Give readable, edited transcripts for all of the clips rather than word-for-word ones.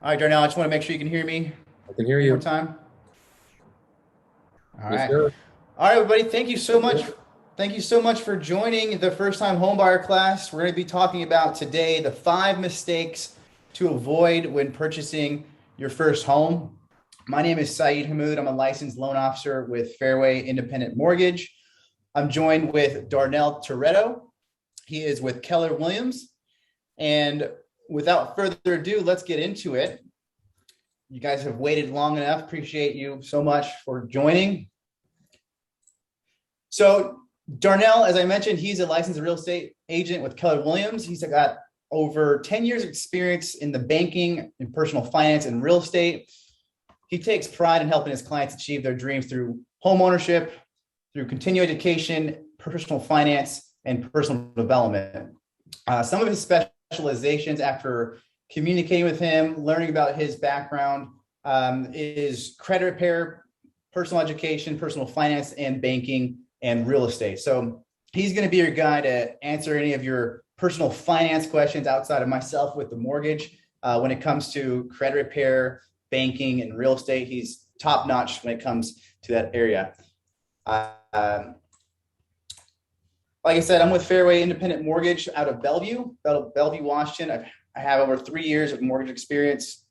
All right, Darnell, I just want to make sure you can hear me I can hear one more you. time. All Yes, right. sir. All right, everybody. Thank you so much. Thank you so much for joining the first time homebuyer class. We're going to be talking about today the 5 mistakes to avoid when purchasing your first home. My name is Saeed Hamoud. I'm a licensed loan officer with Fairway Independent Mortgage. I'm joined with Darnell Toretto. He is with Keller Williams. And without further ado, let's get into it. You guys have waited long enough. Appreciate you so much for joining. So Darnell, as I mentioned, he's a licensed real estate agent with Keller Williams. He's got over 10 years of experience in the banking and personal finance and real estate. He takes pride in helping his clients achieve their dreams through home ownership, through continuing education, personal finance, and personal development. Some of his specializations after communicating with him, learning about his background, is credit repair, personal education, personal finance, and banking and real estate. So he's going to be your guy to answer any of your personal finance questions outside of myself with the mortgage. When it comes to credit repair, banking, and real estate, he's top notch when it comes to that area. Like I said, I'm with Fairway Independent Mortgage out of Bellevue, Washington. I have over 3 years of mortgage experience.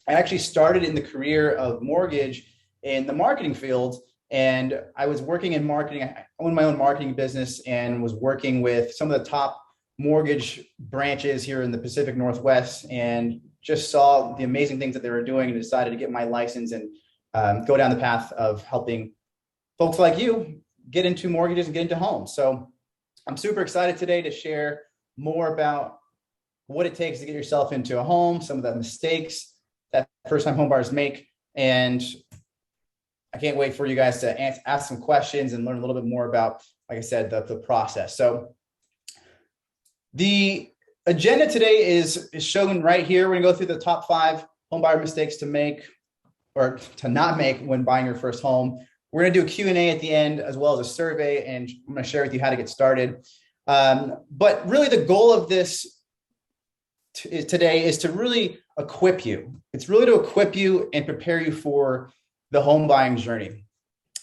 I actually started in the career of mortgage in the marketing field, and I was working in marketing. I owned my own marketing business and was working with some of the top mortgage branches here in the Pacific Northwest, and just saw the amazing things that they were doing and decided to get my license and go down the path of helping folks like you get into mortgages and get into homes. So I'm super excited today to share more about what it takes to get yourself into a home, some of the mistakes that first-time homebuyers make, and I can't wait for you guys to ask some questions and learn a little bit more about, like I said, the process. So the agenda today is shown right here. We're going to go through the top 5 homebuyer mistakes to make or to not make when buying your first home. We're going to do a Q&A at the end, as well as a survey, and I'm going to share with you how to get started. But really the goal of this today is to really equip you. It's really to equip you and prepare you for the home buying journey,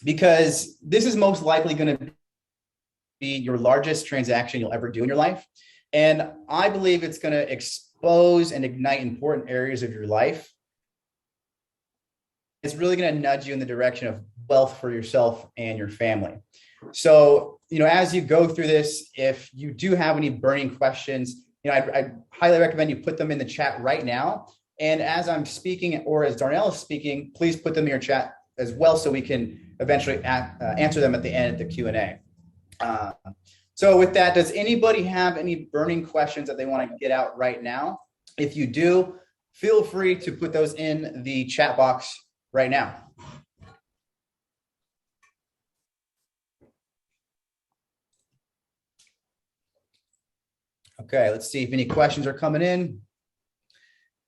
because this is most likely going to be your largest transaction you'll ever do in your life. And I believe it's going to expose and ignite important areas of your life. It's really going to nudge you in the direction of wealth for yourself and your family. So, as you go through this, if you do have any burning questions, I highly recommend you put them in the chat right now. And as I'm speaking, or as Darnell is speaking, please put them in your chat as well, so we can eventually answer them at the end of the Q&A. So with that, does anybody have any burning questions that they want to get out right now? If you do, feel free to put those in the chat box right now. Okay, let's see if any questions are coming in.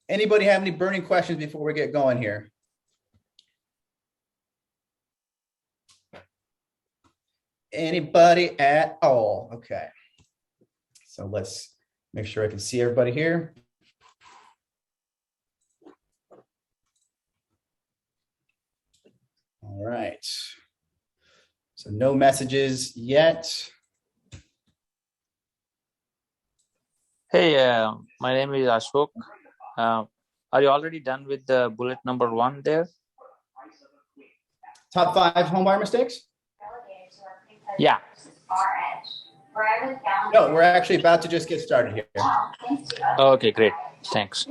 Anybody have any burning questions before we get going here? Anybody at all? Okay. So let's make sure I can see everybody here. All right. So no messages yet. Hey, my name is Ashok. Are you already done with the bullet number 1 there? Top 5 homebuyer mistakes? Yeah. No, we're actually about to just get started here. Okay, great. Thanks.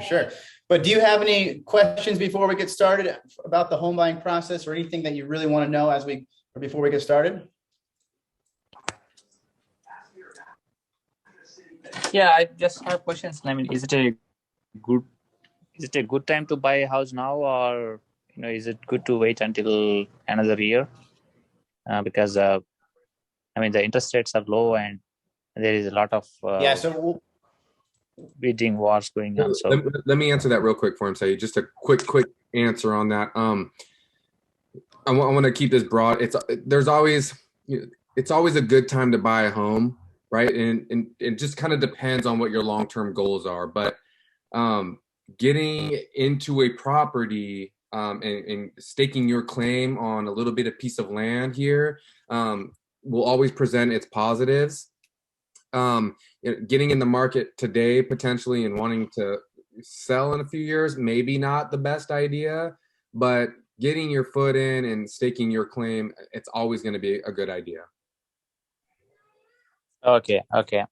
Sure. But do you have any questions before we get started about the home buying process, or anything that you really want to know before we get started? Yeah, I just have questions. I mean, is it a good time to buy a house now, or is it good to wait until another year? Because the interest rates are low and there is a lot of so bidding wars going on. So let me answer that real quick for him. Say just a quick answer on that. I want to keep this broad. It's always a good time to buy a home. right? And it just kind of depends on what your long-term goals are. But getting into a property and staking your claim on a little bit of piece of land here will always present its positives. Getting in the market today potentially and wanting to sell in a few years, maybe not the best idea, but getting your foot in and staking your claim, it's always going to be a good idea. Okay. Okay,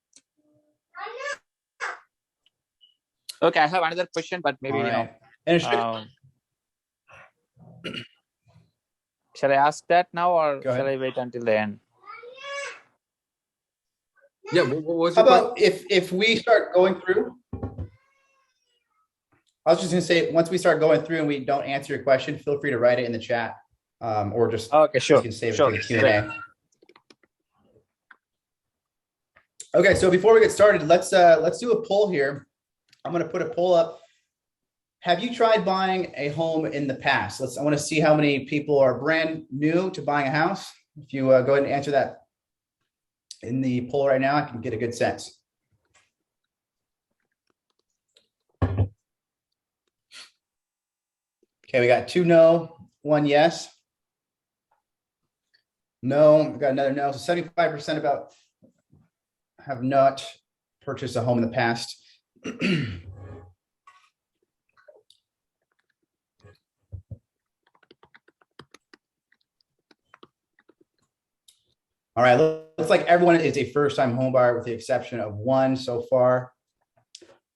I have another question, but maybe, Right. shall I ask that now, or shall I wait until the end? Yeah, what was How your about if we start going through? I was just going to say, once we start going through and we don't answer your question, feel free to write it in the chat, or just Okay, sure. you can save it Sure. for the Q&A. Okay, so before we get started, let's do a poll here. I'm going to put a poll up. Have you tried buying a home in the past? I want to see how many people are brand new to buying a house. If you go ahead and answer that in the poll right now, I can get a good sense. Okay, we got 2 no, 1 yes. No, we got another no. So 75% about have not purchased a home in the past. All right, looks like everyone is a first-time home buyer with the exception of 1 so far.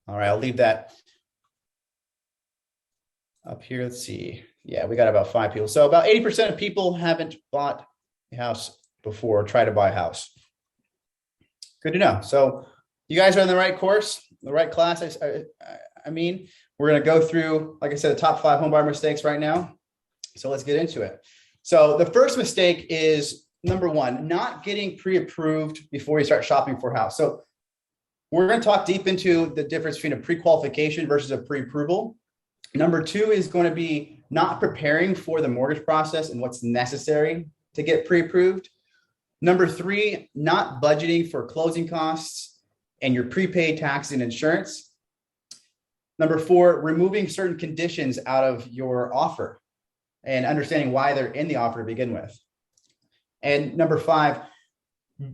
All right, I'll leave that up here. Let's see. Yeah, we got about 5 people. So about 80% of people haven't bought a house before, try to buy a house. Good to know. So you guys are in the right course, the right class. I mean, we're going to go through, like I said, the top 5 home buyer mistakes right now. So let's get into it. So the first mistake is, number 1, not getting pre-approved before you start shopping for a house. So we're going to talk deep into the difference between a pre-qualification versus a pre-approval. Number 2 is going to be not preparing for the mortgage process and what's necessary to get pre-approved. Number 3, not budgeting for closing costs and your prepaid tax and insurance. Number 4, removing certain conditions out of your offer and understanding why they're in the offer to begin with. And number 5,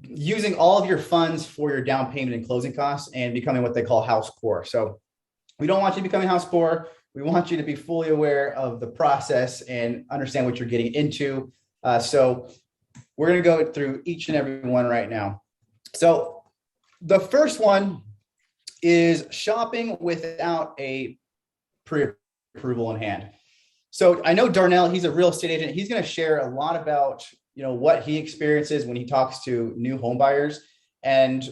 using all of your funds for your down payment and closing costs and becoming what they call house poor. So we don't want you to become house poor. We want you to be fully aware of the process and understand what you're getting into. So we're going to go through each and every one right now. So the first one is shopping without a pre-approval in hand. So I know Darnell, he's a real estate agent. He's going to share a lot about, what he experiences when he talks to new home buyers. And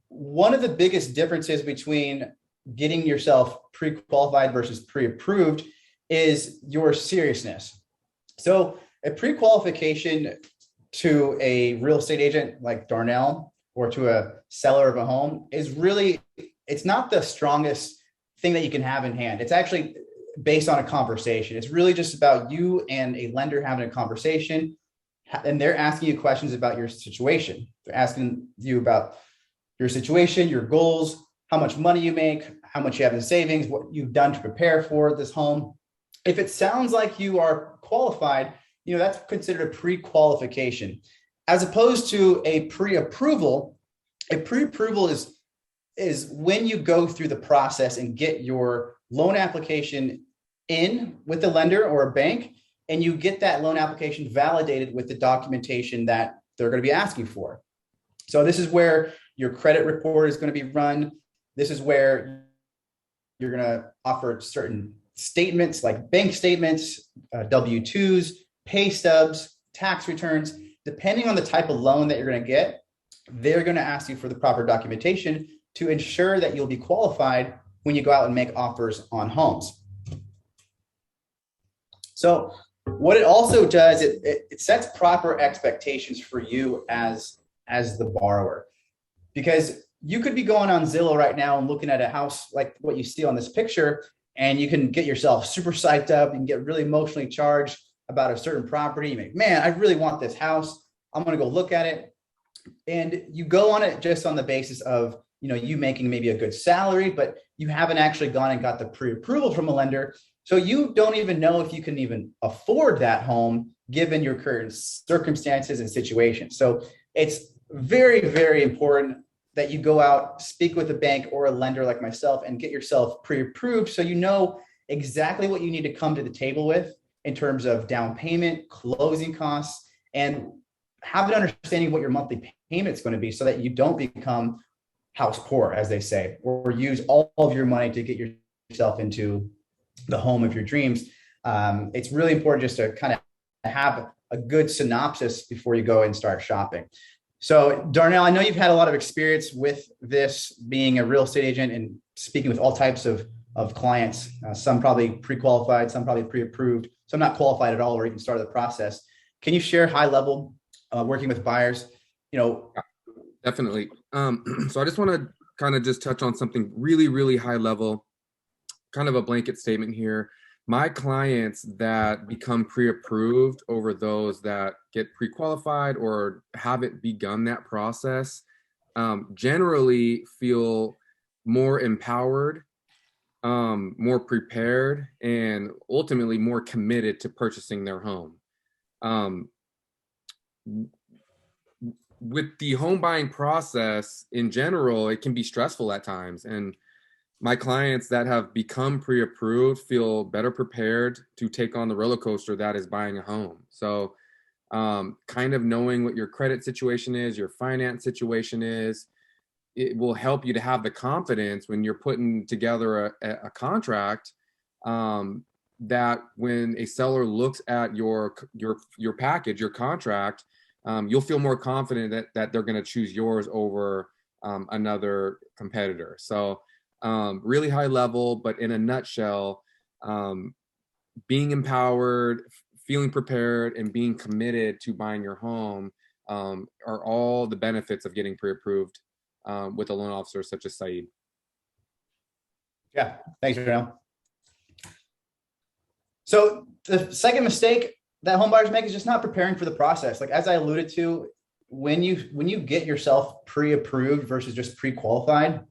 one of the biggest differences between getting yourself pre-qualified versus pre-approved is your seriousness. So a pre-qualification to a real estate agent like Darnell or to a seller of a home is really, it's not the strongest thing that you can have in hand. It's actually based on a conversation. It's really just about you and a lender having a conversation, and they're asking you questions about your situation. They're asking you about your situation, your goals, how much money you make, how much you have in savings, what you've done to prepare for this home. If it sounds like you are qualified, that's considered a pre-qualification. As opposed to a pre-approval, is when you go through the process and get your loan application in with the lender or a bank, and you get that loan application validated with the documentation that they're going to be asking for. So this is where your credit report is going to be run. This is where you're going to offer certain statements like bank statements, W-2s, pay stubs, tax returns. Depending on the type of loan that you're going to get, they're going to ask you for the proper documentation to ensure that you'll be qualified when you go out and make offers on homes. So what it also does, it sets proper expectations for you as the borrower, because you could be going on Zillow right now and looking at a house like what you see on this picture, and you can get yourself super psyched up and get really emotionally charged about a certain property. You make, man, I really want this house. I'm going to go look at it. And you go on it just on the basis of, you making maybe a good salary, but you haven't actually gone and got the pre-approval from a lender. So you don't even know if you can even afford that home given your current circumstances and situation. So it's very, very important that you go out, speak with a bank or a lender like myself and get yourself pre-approved so you know exactly what you need to come to the table with in terms of down payment, closing costs, and have an understanding of what your monthly payment is going to be so that you don't become house poor, as they say, or use all of your money to get yourself into the home of your dreams. It's really important just to kind of have a good synopsis before you go and start shopping. So Darnell, I know you've had a lot of experience with this, being a real estate agent and speaking with all types of clients, some probably pre-qualified, some probably pre-approved, some not qualified at all or even started the process. Can you share high level working with buyers? Definitely. So I just want to kind of just touch on something really, really high level, kind of a blanket statement here. My clients that become pre-approved over those that get pre-qualified or haven't begun that process generally feel more empowered, more prepared, and ultimately more committed to purchasing their home. With the home buying process in general, it can be stressful at times. And my clients that have become pre-approved feel better prepared to take on the roller coaster that is buying a home. So kind of knowing what your credit situation is, your finance situation is, it will help you to have the confidence when you're putting together a contract that when a seller looks at your package, your contract, you'll feel more confident that they're going to choose yours over another competitor. So really high level, but in a nutshell, being empowered, feeling prepared, and being committed to buying your home are all the benefits of getting pre-approved with a loan officer such as Saeed. Yeah, thanks, Darnell. So the second mistake that home buyers make is just not preparing for the process. Like, as I alluded to, when you get yourself pre-approved versus just pre-qualified,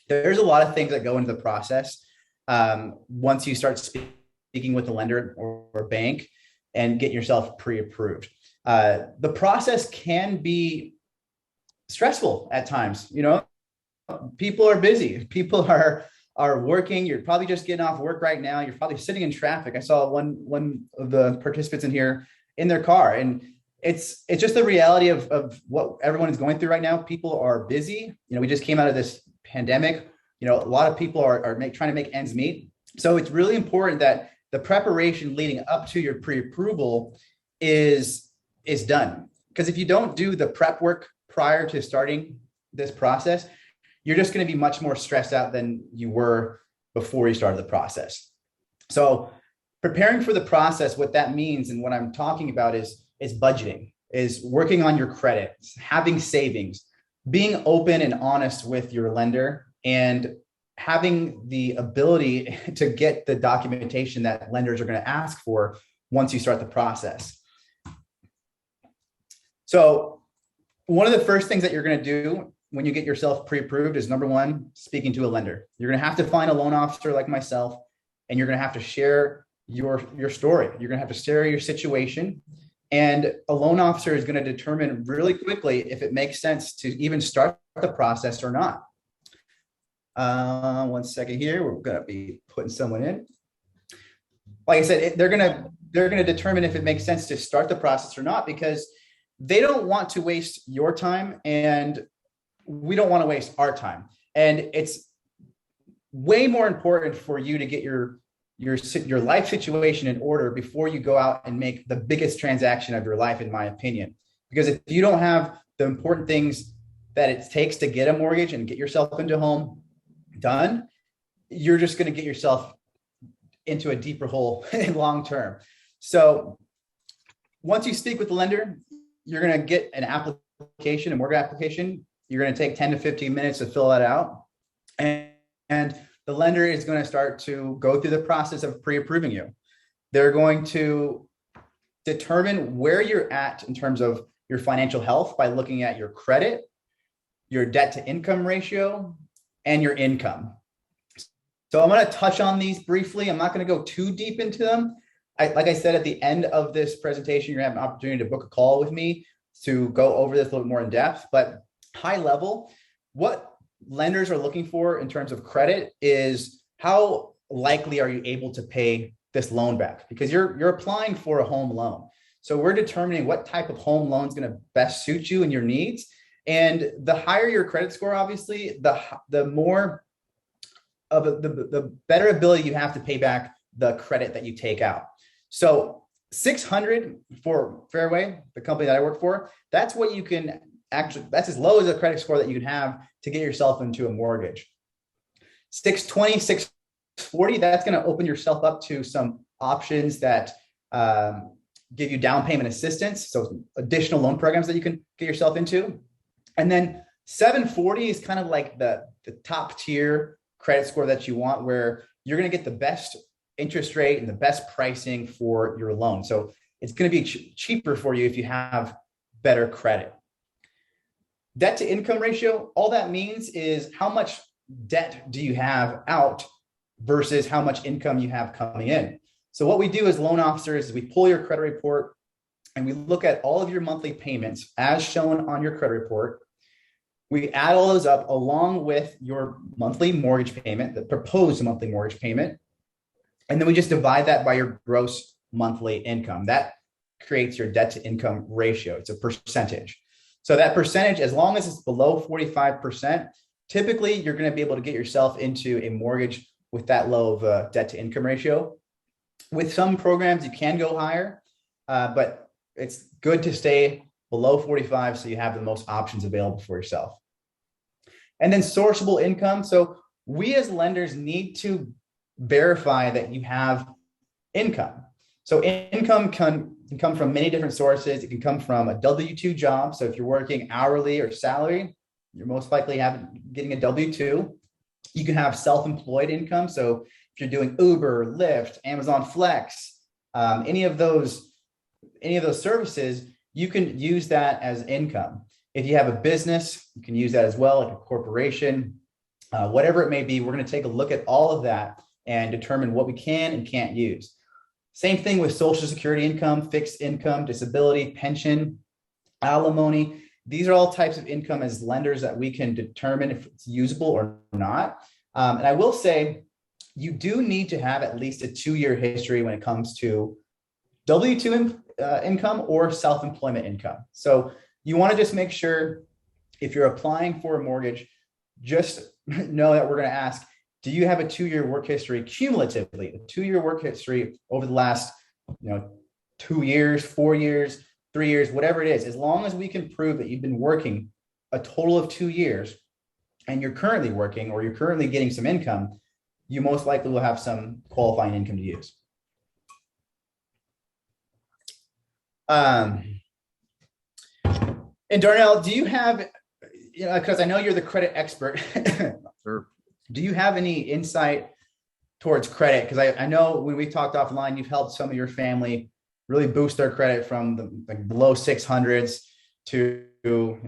there's a lot of things that go into the process. Once you start speaking with a lender or bank and get yourself pre-approved, the process can be stressful at times. People are busy. People are working. You're probably just getting off work right now. You're probably sitting in traffic. I saw one of the participants in here in their car, and it's just the reality of what everyone is going through right now. People are busy. We just came out of this pandemic. A lot of people are trying to make ends meet. So it's really important that the preparation leading up to your pre-approval is done. Because if you don't do the prep work prior to starting this process, you're just going to be much more stressed out than you were before you started the process. So preparing for the process, what that means and what I'm talking about is budgeting, is working on your credit, having savings, being open and honest with your lender, and having the ability to get the documentation that lenders are going to ask for once you start the process. So one of the first things that you're going to do when you get yourself pre-approved is, number one, speaking to a lender. You're going to have to find a loan officer like myself, and you're going to have to share your story. You're going to have to share your situation. And a loan officer is going to determine really quickly if it makes sense to even start the process or not. 1 second here. We're going to be putting someone in. Like I said, they're going to determine if it makes sense to start the process or not, because they don't want to waste your time, and we don't want to waste our time. And it's way more important for you to get your life situation in order before you go out and make the biggest transaction of your life, in my opinion. Because if you don't have the important things that it takes to get a mortgage and get yourself into a home done, you're just going to get yourself into a deeper hole in long term. So once you speak with the lender, you're going to get an application, a mortgage application. You're going to take 10 to 15 minutes to fill that out. And the lender is going to start to go through the process of pre-approving you. They're going to determine where you're at in terms of your financial health by looking at your credit, your debt to income ratio, and your income. So I'm going to touch on these briefly. I'm not going to go too deep into them. Like I said, at the end of this presentation, you're going to have an opportunity to book a call with me to go over this a little bit more in depth. But high level, what lenders are looking for in terms of credit is how likely are you able to pay this loan back? Because you're applying for a home loan. So we're determining what type of home loan is going to best suit you and your needs. And the higher your credit score, obviously, the more of the better ability you have to pay back the credit that you take out. So 600 for Fairway, the company that I work for, that's what you can actually, that's as low as a credit score that you can have to get yourself into a mortgage. 620, 640, that's going to open yourself up to some options that give you down payment assistance. So additional loan programs that you can get yourself into. And then 740 is kind of like the top tier credit score that you want, where you're going to get the best interest rate and the best pricing for your loan. So it's going to be cheaper for you if you have better credit. Debt to income ratio, all that means is how much debt do you have out versus how much income you have coming in. So what we do as loan officers is we pull your credit report and we look at all of your monthly payments as shown on your credit report. We add all those up along with your monthly mortgage payment, the proposed monthly mortgage payment. And then we just divide that by your gross monthly income. That creates your debt to income ratio. It's a percentage. So that percentage, as long as it's below 45%, typically you're going to be able to get yourself into a mortgage with that low of a debt to income ratio. With some programs, you can go higher, but it's good to stay below 45 so you have the most options available for yourself. And then sourceable income. So we as lenders need to verify that you have income. So income can come from many different sources. It can come from a W-2 job. So if you're working hourly or salary, you're most likely getting a W-2. You can have self-employed income. So if you're doing Uber, Lyft, Amazon Flex, any of those services, you can use that as income. If you have a business, you can use that as well, like a corporation, whatever it may be. We're going to take a look at all of that and determine what we can and can't use. Same thing with Social Security income, fixed income, disability, pension, alimony. These are all types of income as lenders that we can determine if it's usable or not. And I will say, you do need to have at least a 2-year history when it comes to W-2 income or self-employment income. So you want to just make sure if you're applying for a mortgage, just know that we're going to ask, do you have a 2-year work history cumulatively, a 2-year work history over the last 2 years, 4 years, 3 years, whatever it is, as long as we can prove that you've been working a total of 2 years and you're currently working or you're currently getting some income, you most likely will have some qualifying income to use. And Darnell, do you have, because I know you're the credit expert, Sure. Do you have any insight towards credit? Because I know when we talked offline, you've helped some of your family really boost their credit from the low 600s to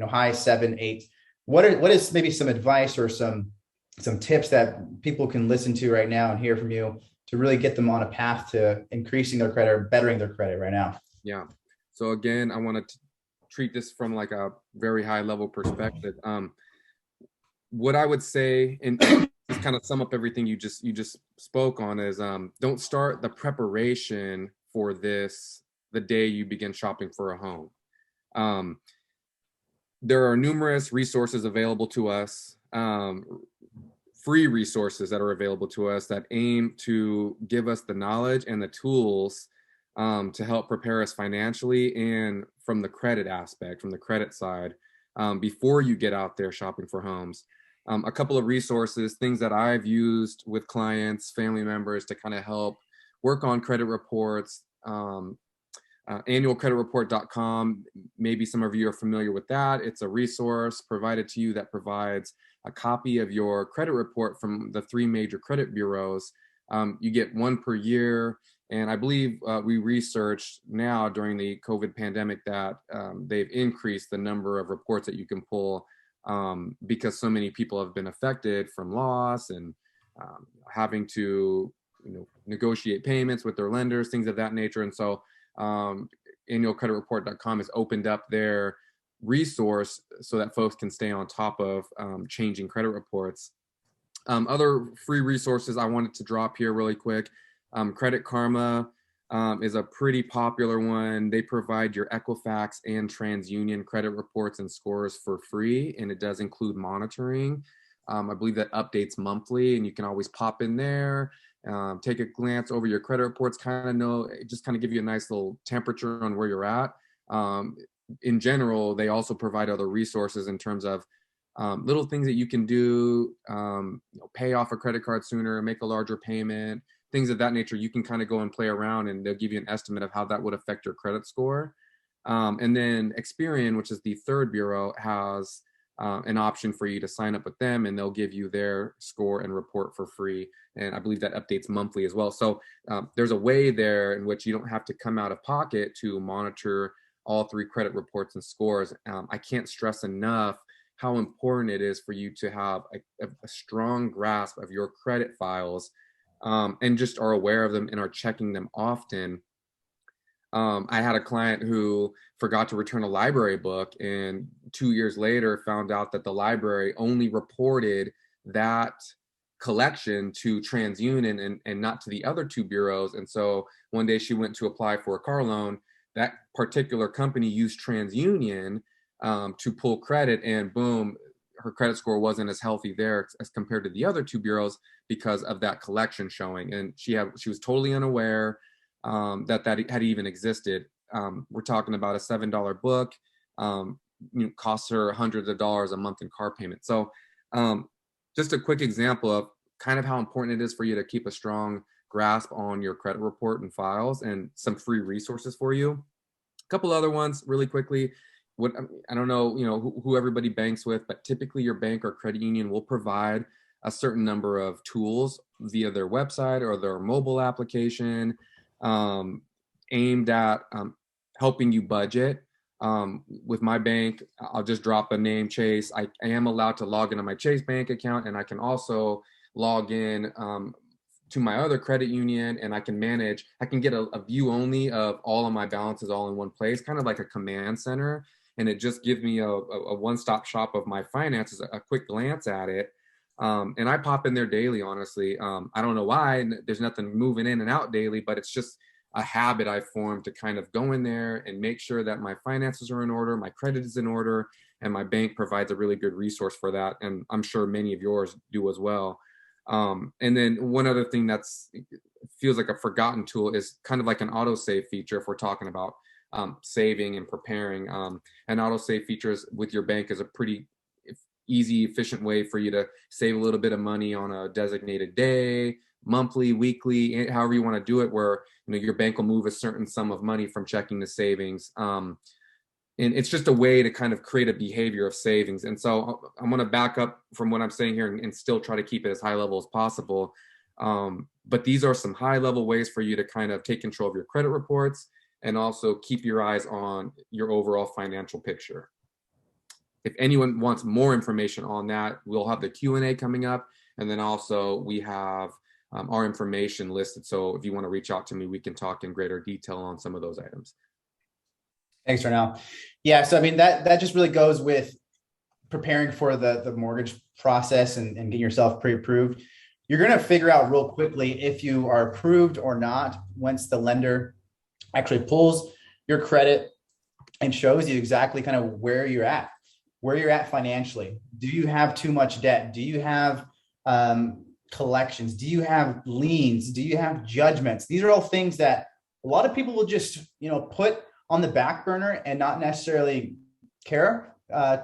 high 7, 8. What is maybe some advice or some tips that people can listen to right now and hear from you to really get them on a path to increasing their credit or bettering their credit right now? Yeah. So again, I want to treat this from like a very high level perspective. What I would say, and just kind of sum up everything you just spoke on, is don't start the preparation for this the day you begin shopping for a home. There are numerous resources available to us, free resources that are available to us that aim to give us the knowledge and the tools to help prepare us financially and from the credit aspect, from the credit side, before you get out there shopping for homes. A couple of resources, things that I've used with clients, family members to kind of help work on credit reports. Annualcreditreport.com. Maybe some of you are familiar with that. It's a resource provided to you that provides a copy of your credit report from the 3 major credit bureaus. You get one per year, And I believe we researched now during the COVID pandemic that they've increased the number of reports that you can pull because so many people have been affected from loss and having to negotiate payments with their lenders, things of that nature. And so annualcreditreport.com has opened up their resource so that folks can stay on top of changing credit reports. Other free resources I wanted to drop here really quick. Credit Karma is a pretty popular one. They provide your Equifax and TransUnion credit reports and scores for free, and it does include monitoring. I believe that updates monthly, and you can always pop in there, take a glance over your credit reports, just kind of give you a nice little temperature on where you're at. In general, they also provide other resources in terms of little things that you can do, pay off a credit card sooner, make a larger payment, things of that nature. You can kind of go and play around, and they'll give you an estimate of how that would affect your credit score. And then Experian, which is the third bureau, has an option for you to sign up with them, and they'll give you their score and report for free. And I believe that updates monthly as well. So there's a way there in which you don't have to come out of pocket to monitor all three credit reports and scores. I can't stress enough how important it is for you to have a strong grasp of your credit files and just are aware of them and are checking them often. I had a client who forgot to return a library book, and 2 years later found out that the library only reported that collection to TransUnion and not to the other two bureaus. And so one day she went to apply for a car loan. That particular company used TransUnion to pull credit, and boom, her credit score wasn't as healthy there as compared to the other two bureaus because of that collection showing. And she was totally unaware that had even existed. We're talking about a $7 book, costs her hundreds of dollars a month in car payment. So just a quick example of kind of how important it is for you to keep a strong grasp on your credit report and files, and some free resources for you. A couple other ones really quickly. I don't know, who everybody banks with, but typically your bank or credit union will provide a certain number of tools via their website or their mobile application aimed at helping you budget. With my bank, I'll just drop a name, Chase. I am allowed to log into my Chase bank account, and I can also log in to my other credit union, and I can get a view only of all of my balances all in one place, kind of like a command center. And it just gives me a one-stop shop of my finances, a quick glance at it. And I pop in there daily, honestly. I don't know why, there's nothing moving in and out daily, but it's just a habit I've formed to kind of go in there and make sure that my finances are in order, my credit is in order, and my bank provides a really good resource for that. And I'm sure many of yours do as well. And then one other thing feels like a forgotten tool is kind of like an autosave feature if we're talking about saving and preparing. And autosave features with your bank is a pretty easy, efficient way for you to save a little bit of money on a designated day, monthly, weekly, however you want to do it, where your bank will move a certain sum of money from checking to savings. And it's just a way to kind of create a behavior of savings. And so I'm going to back up from what I'm saying here and still try to keep it as high level as possible. But these are some high level ways for you to kind of take control of your credit reports and also keep your eyes on your overall financial picture. If anyone wants more information on that, we'll have the Q&A coming up. And then also we have our information listed. So if you want to reach out to me, we can talk in greater detail on some of those items. Thanks, Darnell. Yeah, so I mean, that just really goes with preparing for the mortgage process and getting yourself pre-approved. You're going to figure out real quickly if you are approved or not once the lender actually pulls your credit and shows you exactly kind of where you're at financially. Do you have too much debt? Do you have collections? Do you have liens? Do you have judgments? These are all things that a lot of people will just, put on the back burner and not necessarily care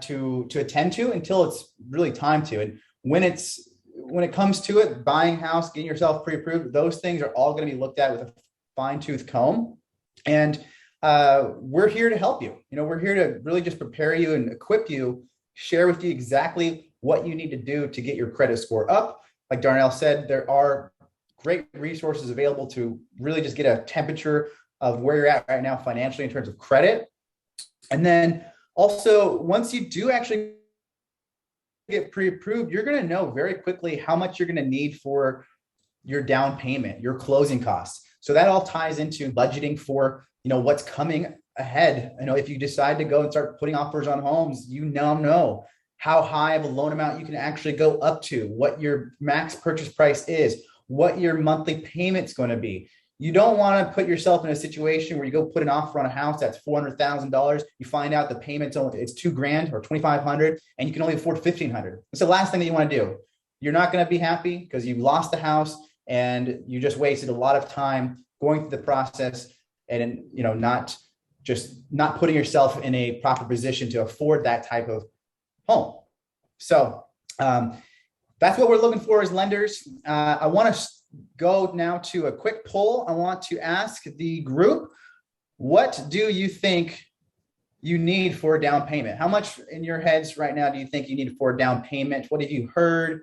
to attend to until it's really time to. And when it comes to it, buying a house, getting yourself pre-approved, those things are all going to be looked at with a fine-tooth comb. And we're here to help you. We're here to really just prepare you and equip you, share with you exactly what you need to do to get your credit score up. Like Darnell said, there are great resources available to really just get a temperature of where you're at right now financially in terms of credit. And then also, once you do actually get pre-approved, you're going to know very quickly how much you're going to need for your down payment, your closing costs. So that all ties into budgeting for, what's coming ahead. If you decide to go and start putting offers on homes, you now know how high of a loan amount you can actually go up to, what your max purchase price is, what your monthly payment's going to be. You don't want to put yourself in a situation where you go put an offer on a house that's $400,000. You find out the payment's it's $2,000 or $2,500, and you can only afford $1,500. It's the last thing that you want to do. You're not going to be happy because you've lost the house and you just wasted a lot of time going through the process and not putting yourself in a proper position to afford that type of home. So that's what we're looking for as lenders. I want to go now to a quick poll. I want to ask the group, what do you think you need for a down payment? How much in your heads right now do you think you need for a down payment? What have you heard?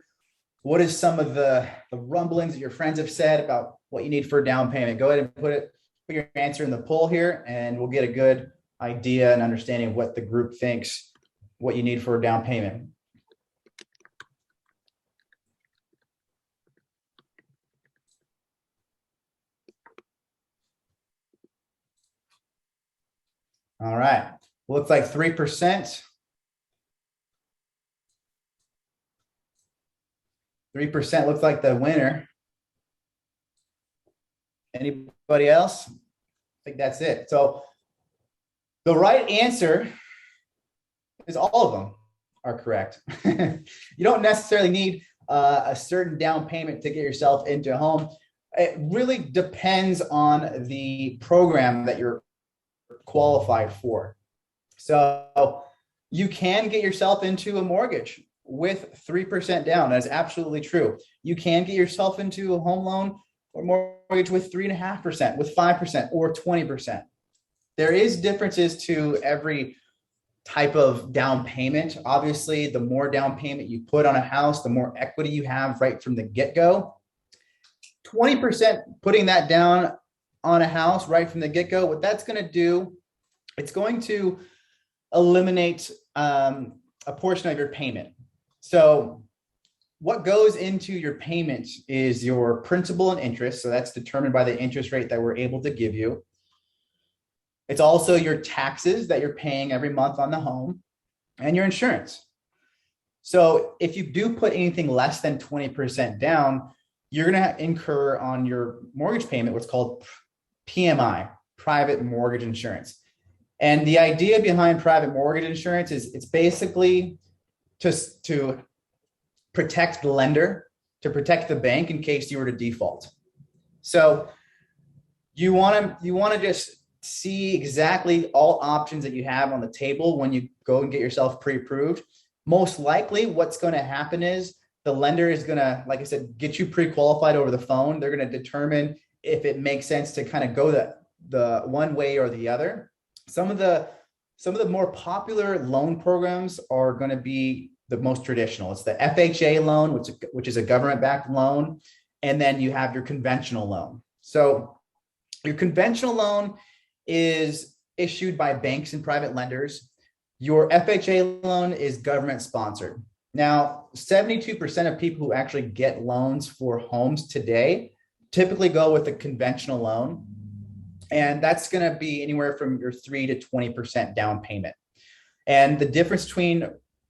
What is some of the rumblings that your friends have said about what you need for a down payment? Go ahead and put your answer in the poll here, and we'll get a good idea and understanding of what the group thinks, what you need for a down payment. All right. Looks like 3%. 3% looks like the winner. Anybody else? I think that's it. So the right answer is all of them are correct. You don't necessarily need a certain down payment to get yourself into a home. It really depends on the program that you're qualified for. So you can get yourself into a mortgage with 3% down. That's absolutely true. You can get yourself into a home loan or mortgage with 3.5%, with 5%, or 20%. There is differences to every type of down payment. Obviously, the more down payment you put on a house, the more equity you have right from the get-go. 20% putting that down on a house right from the get-go, what that's going to do, it's going to eliminate a portion of your payment. So what goes into your payment is your principal and interest. So that's determined by the interest rate that we're able to give you. It's also your taxes that you're paying every month on the home and your insurance. So if you do put anything less than 20% down, you're going to incur on your mortgage payment what's called PMI, private mortgage insurance. And the idea behind private mortgage insurance is it's basically to protect the lender, to protect the bank in case you were to default. So you want to just see exactly all options that you have on the table when you go and get yourself pre-approved. Most likely what's going to happen is the lender is going to, like I said, get you pre-qualified over the phone. They're going to determine if it makes sense to kind of go the one way or the other. Some of the more popular loan programs are going to be the most traditional. It's the FHA loan, which is a government-backed loan, and then you have your conventional loan. So your conventional loan is issued by banks and private lenders. Your FHA loan is government sponsored. Now, 72% of people who actually get loans for homes today typically go with a conventional loan. And that's going to be anywhere from your 3 to 20% down payment. And the difference between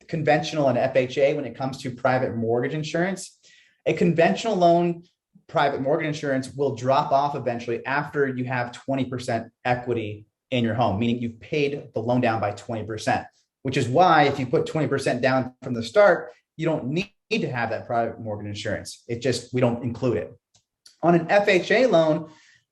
conventional and FHA when it comes to private mortgage insurance, a conventional loan, private mortgage insurance will drop off eventually after you have 20% equity in your home, meaning you've paid the loan down by 20%, which is why if you put 20% down from the start, you don't need to have that private mortgage insurance. We don't include it. On an FHA loan,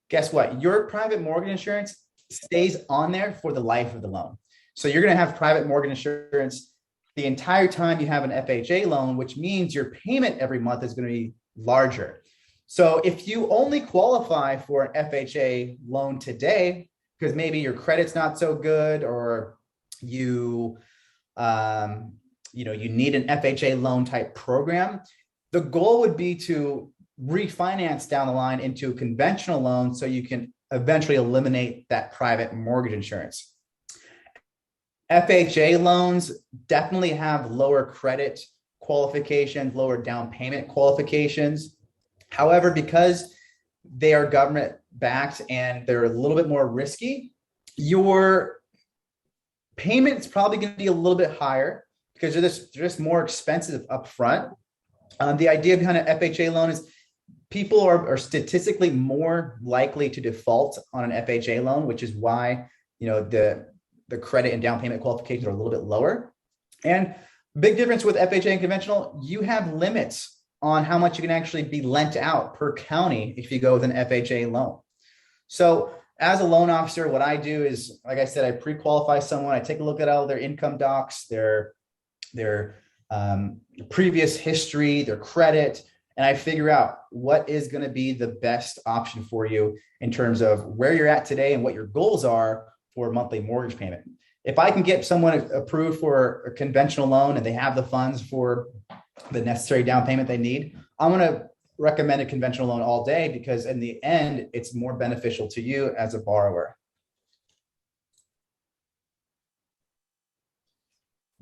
guess what? Your private mortgage insurance stays on there for the life of the loan. So you're going to have private mortgage insurance the entire time you have an FHA loan, which means your payment every month is going to be larger. So if you only qualify for an FHA loan today, because maybe your credit's not so good, or you need an FHA loan type program, the goal would be to refinance down the line into a conventional loan so you can eventually eliminate that private mortgage insurance. FHA loans definitely have lower credit qualifications, lower down payment qualifications. However, because they are government backed and they're a little bit more risky, your payment's probably going to be a little bit higher because they're just more expensive up front. The idea behind an FHA loan is people are statistically more likely to default on an FHA loan, which is why, you know, the credit and down payment qualifications are a little bit lower. And big difference with FHA and conventional, you have limits on how much you can actually be lent out per county if you go with an FHA loan. So as a loan officer, what I do is, like I said, I pre-qualify someone. I take a look at all their income docs, their previous history, their credit, and I figure out what is going to be the best option for you in terms of where you're at today and what your goals are for a monthly mortgage payment. If I can get someone approved for a conventional loan and they have the funds for the necessary down payment they need, I'm going to recommend a conventional loan all day because in the end, it's more beneficial to you as a borrower.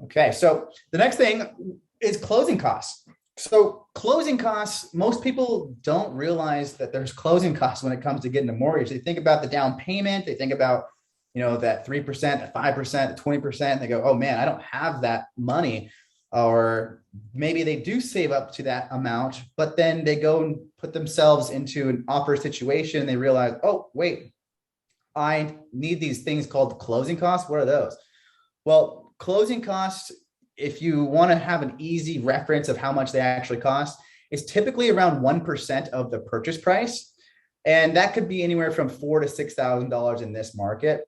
Okay, so the next thing is closing costs. So closing costs, most people don't realize that there's closing costs when it comes to getting a mortgage. They think about the down payment. They think about, you know, that 3%, that 5%, that 20%. They go, oh man, I don't have that money. Or maybe they do save up to that amount, but then they go and put themselves into an offer situation. And they realize, oh, wait, I need these things called closing costs. What are those? Well, closing costs, if you want to have an easy reference of how much they actually cost, is typically around 1% of the purchase price. And that could be anywhere from $4,000 to $6,000 in this market.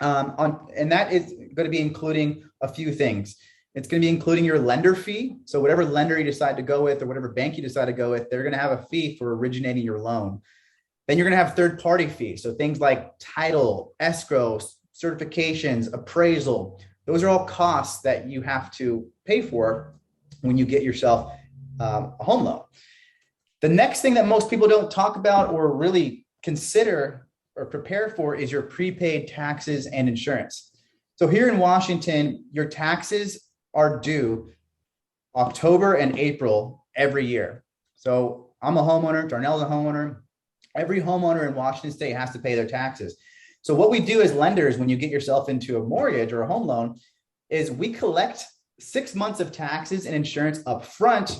And that is going to be including a few things. It's going to be including your lender fee. So whatever lender you decide to go with or whatever bank you decide to go with, they're going to have a fee for originating your loan. Then you're going to have third-party fees. So things like title, escrow, certifications, appraisal. Those are all costs that you have to pay for when you get yourself a home loan. The next thing that most people don't talk about or really consider or prepare for is your prepaid taxes and insurance. So here in Washington, your taxes are due October and April every year. So I'm a homeowner, Darnell's a homeowner. Every homeowner in Washington state has to pay their taxes. So what we do as lenders, when you get yourself into a mortgage or a home loan, is we collect 6 months of taxes and insurance up front,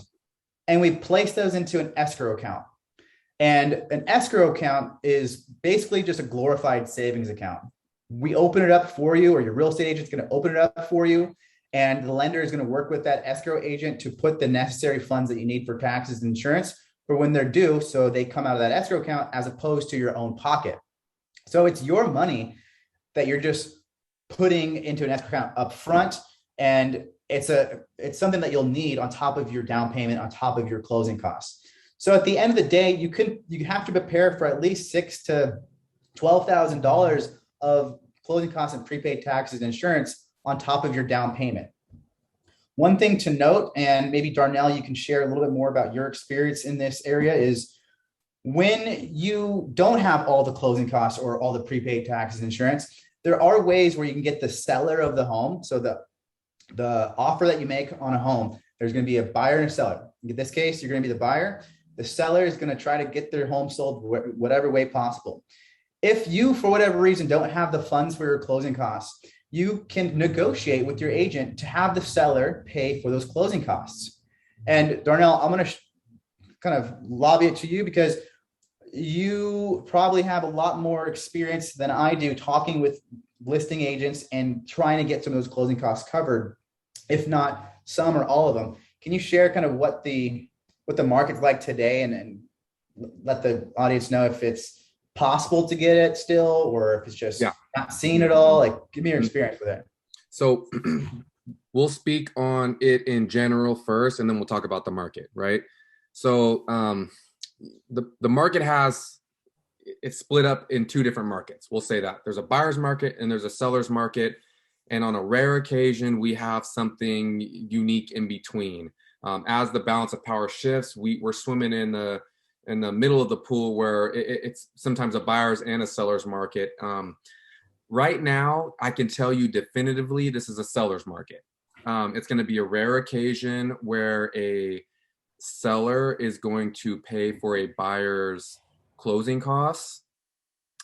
and we place those into an escrow account. And an escrow account is basically just a glorified savings account. We open it up for you, or your real estate agent's going to open it up for you, and the lender is going to work with that escrow agent to put the necessary funds that you need for taxes and insurance for when they're due, so they come out of that escrow account as opposed to your own pocket. So it's your money that you're just putting into an escrow account up front, and it's something that you'll need on top of your down payment, on top of your closing costs. So at the end of the day, you have to prepare for at least $6,000 to $12,000 of closing costs and prepaid taxes and insurance on top of your down payment. One thing to note, and maybe Darnell, you can share a little bit more about your experience in this area, is when you don't have all the closing costs or all the prepaid taxes and insurance, there are ways where you can get the seller of the home. So the offer that you make on a home, there's going to be a buyer and a seller. In this case, you're going to be the buyer. The seller is going to try to get their home sold whatever way possible. If you, for whatever reason, don't have the funds for your closing costs, you can negotiate with your agent to have the seller pay for those closing costs. And Darnell, I'm going to kind of lobby it to you because you probably have a lot more experience than I do talking with listing agents and trying to get some of those closing costs covered, if not some or all of them. Can you share kind of what the market's like today and let the audience know if it's possible to get it still, or if it's just not seen at all? Like, give me your experience with it. So we'll speak on it in general first, and then we'll talk about the market, right? So the market it's split up in two different markets. We'll say that there's a buyer's market and there's a seller's market. And on a rare occasion, we have something unique in between. As the balance of power shifts, we're swimming in the in the middle of the pool where it's sometimes a buyer's and a seller's market. Right now, I can tell you definitively this is a seller's market. It's going to be a rare occasion where a seller is going to pay for a buyer's closing costs.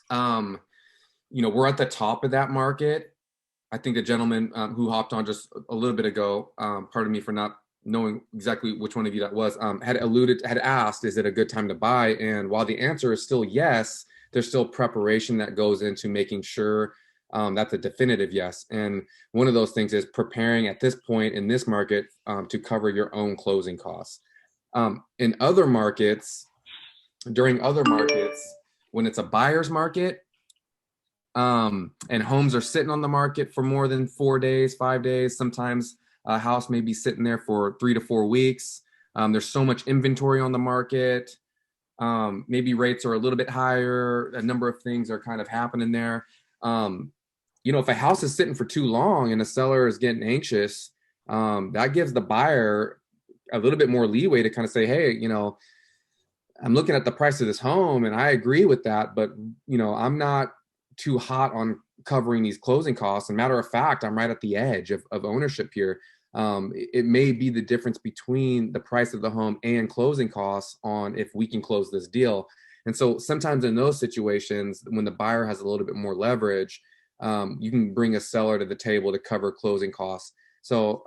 We're at the top of that market. I think the gentleman who hopped on just a little bit ago, pardon me for not knowing exactly which one of you that was, had asked, is it a good time to buy? And while the answer is still yes, there's still preparation that goes into making sure that's a definitive yes. And one of those things is preparing at this point in this market to cover your own closing costs. In other markets, during other markets, when it's a buyer's market, and homes are sitting on the market for more than 4 days, 5 days, sometimes a house may be sitting there for 3 to 4 weeks. There's so much inventory on the market. Maybe rates are a little bit higher. A number of things are kind of happening there. If a house is sitting for too long and the seller is getting anxious, that gives the buyer a little bit more leeway to kind of say, hey, I'm looking at the price of this home and I agree with that, but I'm not too hot on covering these closing costs. And matter of fact, I'm right at the edge of ownership here. It may be the difference between the price of the home and closing costs on if we can close this deal. And so sometimes in those situations, when the buyer has a little bit more leverage, you can bring a seller to the table to cover closing costs. So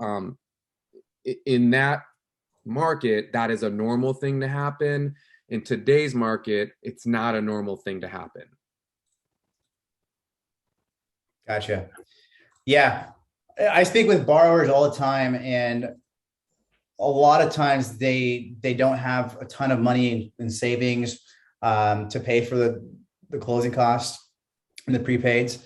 in that market, that is a normal thing to happen. In today's market, it's not a normal thing to happen. Gotcha. Yeah. I speak with borrowers all the time, and a lot of times they don't have a ton of money in savings to pay for the closing costs and the prepaids.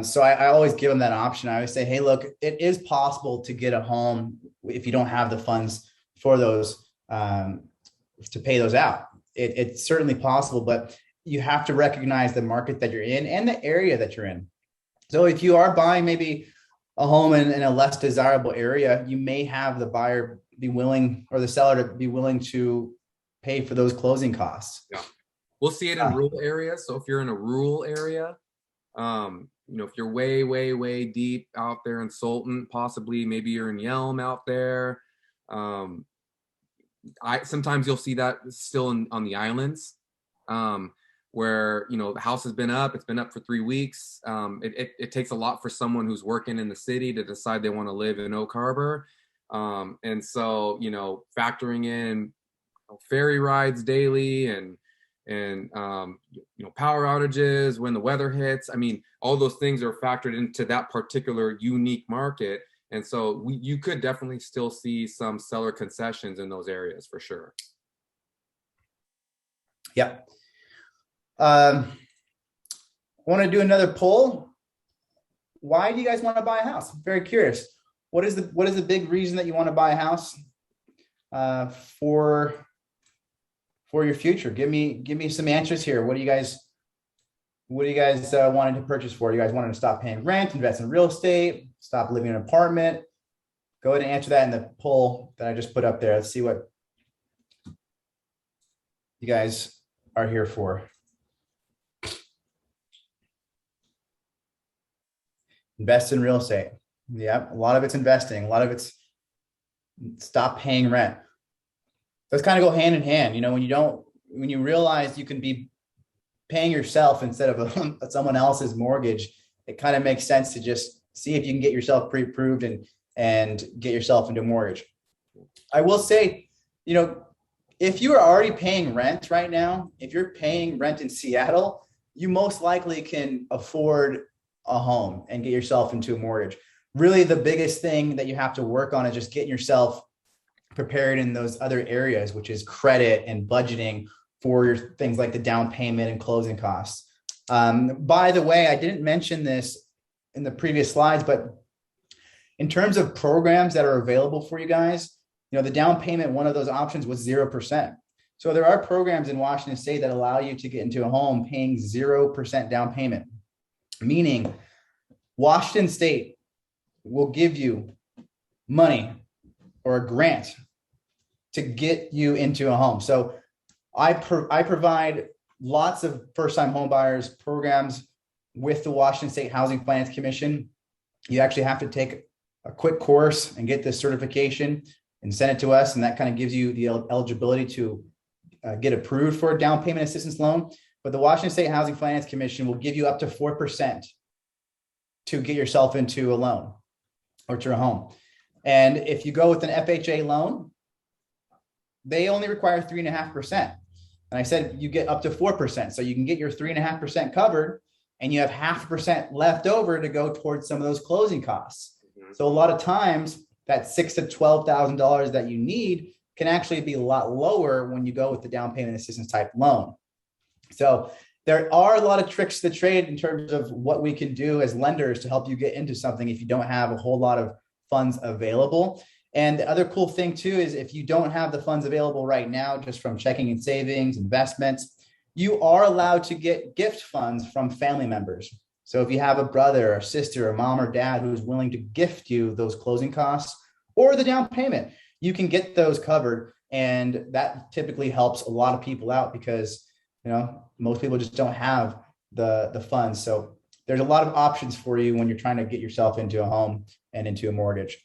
So I always give them that option. I always say, hey, look, it is possible to get a home if you don't have the funds for those to pay those out. It's certainly possible, but you have to recognize the market that you're in and the area that you're in. So if you are buying maybe a home in a less desirable area, you may have the buyer be willing, or the seller to be willing to pay for those closing costs. Yeah. We'll see it in rural areas. So if you're in a rural area, if you're way, way, way deep out there in Sultan, possibly maybe you're in Yelm out there. Sometimes you'll see that still on the islands. Where the house has been up, it's been up for 3 weeks. It takes a lot for someone who's working in the city to decide they want to live in Oak Harbor. And so, factoring in ferry rides daily and power outages when the weather hits, all those things are factored into that particular unique market. And so you could definitely still see some seller concessions in those areas for sure. Yep. I want to do another poll. Why do you guys want to buy a house? I'm very curious. What is the big reason that you want to buy a house for your future? Give me some answers here. What do you guys wanted to purchase for? You guys wanted to stop paying rent, invest in real estate, stop living in an apartment? Go ahead and answer that in the poll that I just put up there. Let's see what you guys are here for. Invest in real estate. Yeah, a lot of it's investing. A lot of it's stop paying rent. Those kind of go hand in hand. When you realize you can be paying yourself instead of someone else's mortgage, it kind of makes sense to just see if you can get yourself pre-approved and get yourself into a mortgage. I will say, if you are already paying rent right now, if you're paying rent in Seattle, you most likely can afford a home and get yourself into a mortgage. Really, the biggest thing that you have to work on is just getting yourself prepared in those other areas, which is credit and budgeting for your things like the down payment and closing costs. By the way, I didn't mention this in the previous slides, but in terms of programs that are available for you guys, the down payment, one of those options was 0%. So there are programs in Washington State that allow you to get into a home paying 0% down payment, meaning Washington State will give you money or a grant to get you into a home. So I provide lots of first-time homebuyers programs with the Washington State Housing Finance Commission. You actually have to take a quick course and get this certification and send it to us, and that kind of gives you the eligibility to get approved for a down payment assistance loan. But the Washington State Housing Finance Commission will give you up to 4% to get yourself into a loan or to a home. And if you go with an FHA loan, they only require 3.5%. And I said you get up to 4%. So you can get your 3.5% covered, and you have 0.5% left over to go towards some of those closing costs. So a lot of times that $6,000 to $12,000 that you need can actually be a lot lower when you go with the down payment assistance type loan. So there are a lot of tricks to the trade in terms of what we can do as lenders to help you get into something if you don't have a whole lot of funds available. And the other cool thing too is if you don't have the funds available right now, just from checking and savings, investments, you are allowed to get gift funds from family members. So if you have a brother or sister or mom or dad who's willing to gift you those closing costs or the down payment, you can get those covered. And that typically helps a lot of people out because, you know, most people just don't have the funds. So there's a lot of options for you when you're trying to get yourself into a home and into a mortgage.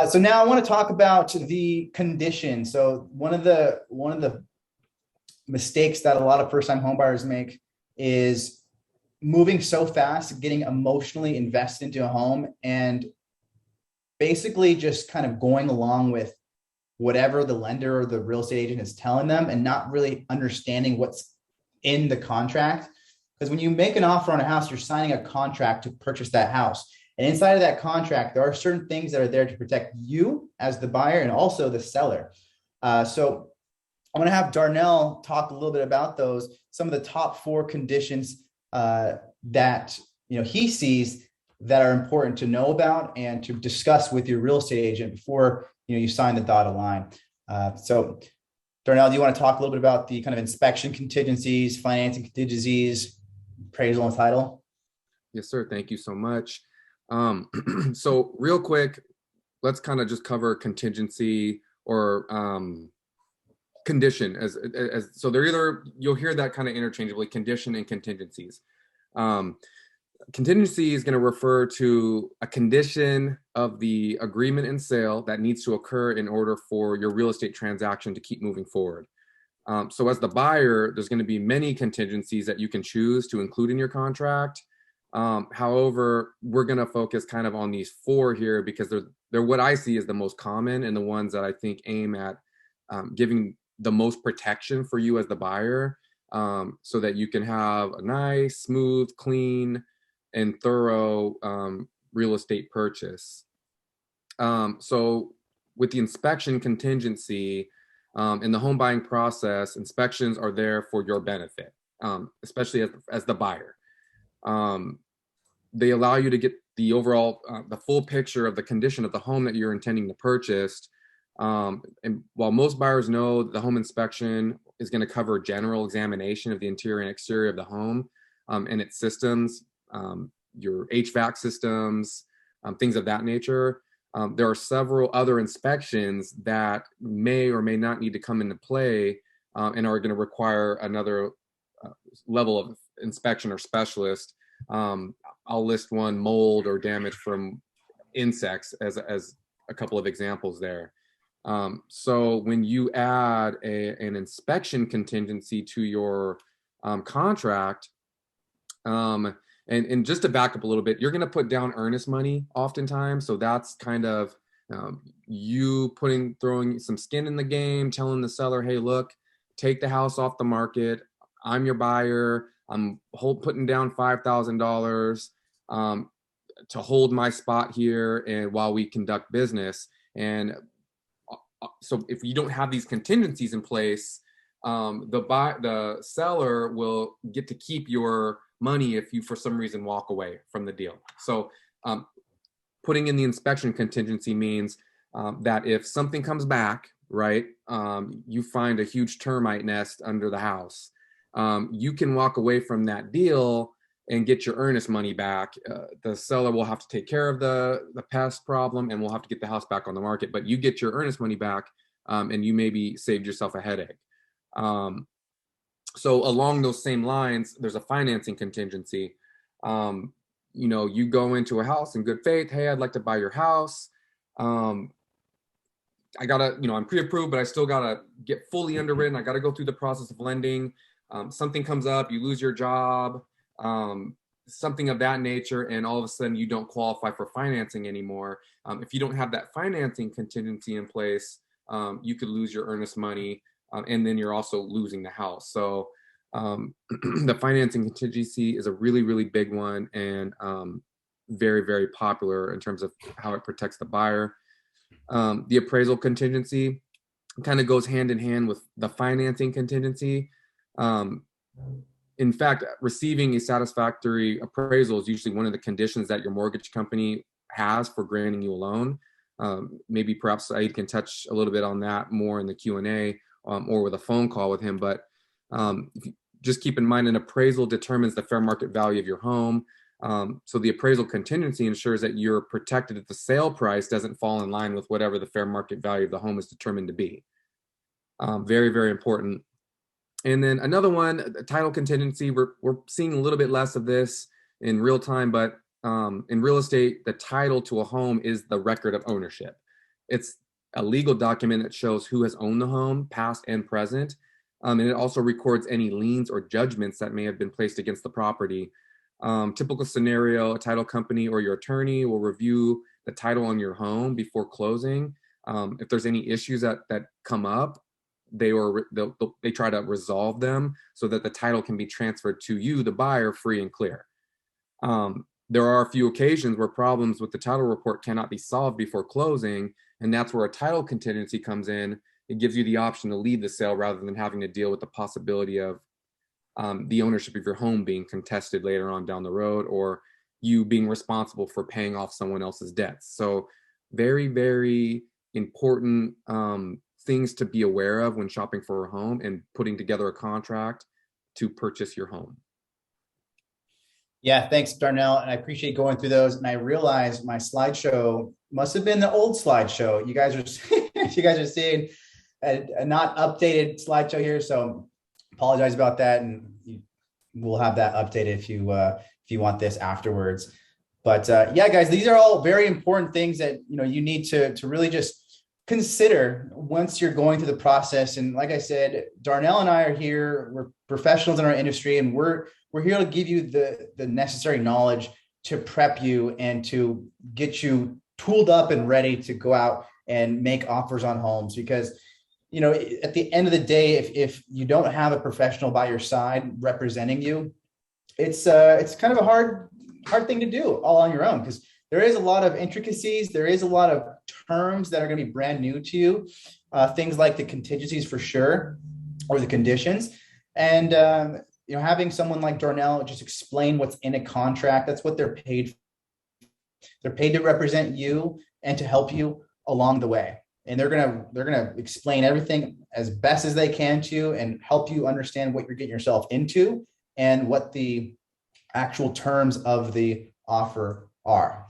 So now I want to talk about the condition. So one of the mistakes that a lot of first-time homebuyers make is moving so fast, getting emotionally invested into a home, and basically just kind of going along with whatever the lender or the real estate agent is telling them and not really understanding what's in the contract. Because when you make an offer on a house, you're signing a contract to purchase that house. And inside of that contract, there are certain things that are there to protect you as the buyer and also the seller. So I'm going to have Darnell talk a little bit about those, some of the top 4 conditions that he sees that are important to know about and to discuss with your real estate agent before you sign the dotted line. So Darnell, do you want to talk a little bit about the kind of inspection contingencies, financing contingencies, appraisal and title? Yes, sir. Thank you so much. So real quick, let's kind of just cover contingency or condition as so they're either, you'll hear that kind of interchangeably, condition and contingencies. Contingency is going to refer to a condition of the agreement and sale that needs to occur in order for your real estate transaction to keep moving forward. So as the buyer, there's going to be many contingencies that you can choose to include in your contract. However, we're going to focus kind of on these 4 here because they're what I see as the most common and the ones that I think aim at giving the most protection for you as the buyer, so that you can have a nice, smooth, clean, and thorough real estate purchase. So with the inspection contingency in the home buying process, inspections are there for your benefit, especially as the buyer. They allow you to get the overall, the full picture of the condition of the home that you're intending to purchase. And while most buyers know the home inspection is going to cover general examination of the interior and exterior of the home and its systems, your HVAC systems, things of that nature, there are several other inspections that may or may not need to come into play and are going to require another level of inspection or specialist. I'll list one: mold or damage from insects as a couple of examples there. So when you add an inspection contingency to your contract, and just to back up a little bit, you're going to put down earnest money oftentimes. So that's kind of you throwing some skin in the game, telling the seller, hey, look, take the house off the market. I'm your buyer. I'm putting down $5,000 to hold my spot here and while we conduct business. And so if you don't have these contingencies in place, the seller will get to keep your money if you for some reason walk away from the deal. So putting in the inspection contingency means that if something comes back, right, you find a huge termite nest under the house, you can walk away from that deal and get your earnest money back. The seller will have to take care of the pest problem and will have to get the house back on the market, but you get your earnest money back and you maybe saved yourself a headache. So along those same lines, there's a financing contingency. You go into a house in good faith. Hey, I'd like to buy your house. I gotta, I'm pre-approved, but I still gotta get fully underwritten. I gotta go through the process of lending. Something comes up, you lose your job, something of that nature, and all of a sudden you don't qualify for financing anymore. If you don't have that financing contingency in place, you could lose your earnest money, and then you're also losing the house. So the financing contingency is a really, really big one, and very, very popular in terms of how it protects the buyer. The appraisal contingency kind of goes hand in hand with the financing contingency. In fact, receiving a satisfactory appraisal is usually one of the conditions that your mortgage company has for granting you a loan. Maybe perhaps Saeed can touch a little bit on that more in the Q&A, or with a phone call with him. But just keep in mind, an appraisal determines the fair market value of your home. So the appraisal contingency ensures that you're protected if the sale price doesn't fall in line with whatever the fair market value of the home is determined to be. Very, very important. And then another one, title contingency. We're seeing a little bit less of this in real time, but in real estate, the title to a home is the record of ownership. It's a legal document that shows who has owned the home, past and present. And it also records any liens or judgments that may have been placed against the property. Typical scenario, a title company or your attorney will review the title on your home before closing. If there's any issues that come up, they try to resolve them so that the title can be transferred to you, the buyer, free and clear. There are a few occasions where problems with the title report cannot be solved before closing, and that's where a title contingency comes in. It gives you the option to leave the sale rather than having to deal with the possibility of the ownership of your home being contested later on down the road, or you being responsible for paying off someone else's debts. So very, very important things to be aware of when shopping for a home and putting together a contract to purchase your home. Yeah, thanks, Darnell. And I appreciate going through those. And I realized my slideshow must have been the old slideshow. You guys are seeing a not updated slideshow here. So apologize about that. And we'll have that updated if you want this afterwards. But yeah, guys, these are all very important things that you need to really just consider once you're going through the process. And like I said, Darnell and I are here. We're professionals in our industry, and we're here to give you the necessary knowledge to prep you and to get you tooled up and ready to go out and make offers on homes. Because at the end of the day, if you don't have a professional by your side representing you, it's kind of a hard thing to do all on your own, because there is a lot of intricacies. There is a lot of terms that are going to be brand new to you. Things like the contingencies for sure, or the conditions. And, having someone like Darnell just explain what's in a contract, that's what they're paid for. They're paid to represent you and to help you along the way. And they're gonna explain everything as best as they can to you and help you understand what you're getting yourself into and what the actual terms of the offer are.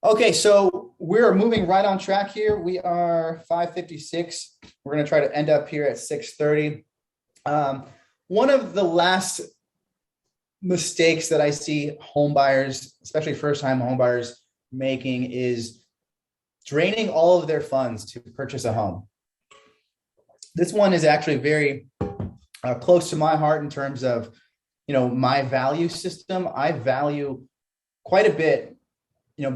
Okay, so we're moving right on track here. We are 5:56. We're going to try to end up here at 6:30. One of the last mistakes that I see home buyers, especially first-time home buyers, making is draining all of their funds to purchase a home. This one is actually very close to my heart in terms of, my value system. I value quite a bit